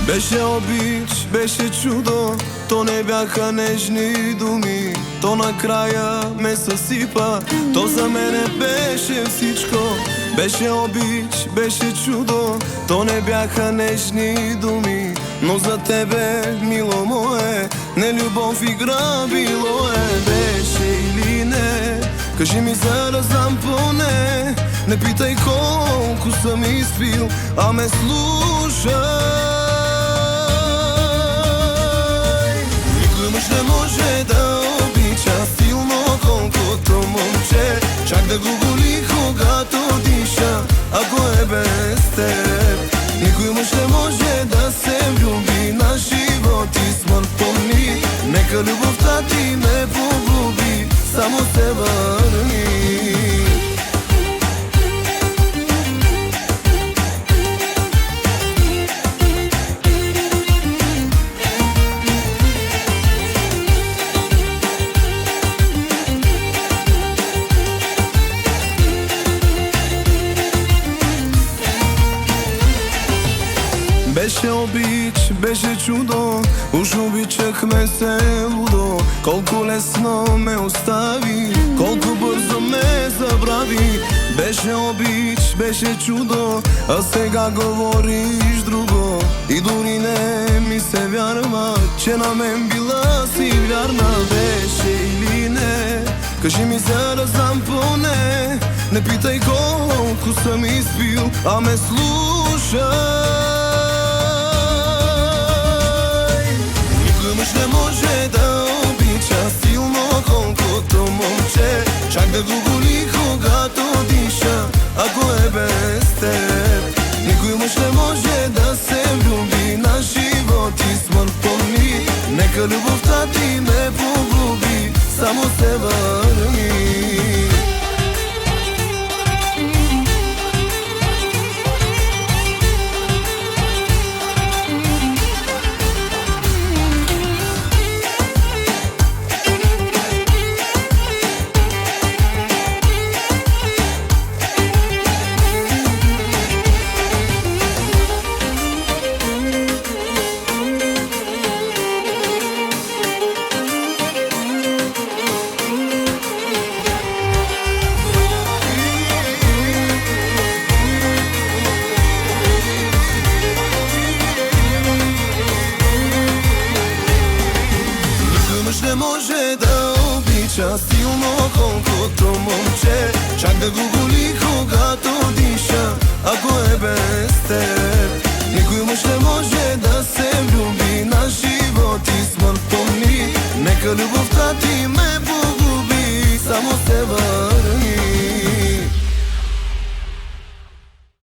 Беше обич, беше чудо, то не бяха нежни думи. То накрая ме съсипа, то за мене беше всичко. Беше обич, беше чудо, то не бяха нежни думи. Но за тебе, мило мое, не любов игра било е. Беше или не, кажи ми за да знам поне. Не питай колко съм изпил, а ме слушай. Мъж не може да обича силно колкото момче, чак да го боли когато диша, ако е без теб. Никой мъж не може да се влюби на живот и смърт. Помни, нека любовта ти не погуби, само се върни. Беше обич, беше чудо, уж обичахме се лудо. Колко лесно ме остави, колко бързо ме забрави. Беше обич, беше чудо, а сега говориш друго. И дори не ми се вярва, че на мен била си вярна. Беше или не, кажи ми за да знам поне. Не питай колко съм изпил, а ме слушай. Мъж не може да обича силно колкото момче, чак да го боли когато диша, ако е без теб. Никой мъж не може да се влюби на живот и смърт. Помни, нека любовта ти не погуби, само се върни. Не може да обича силно колкото момче, чак да го боли когато диша, ако е без теб. Никой мъж не може да се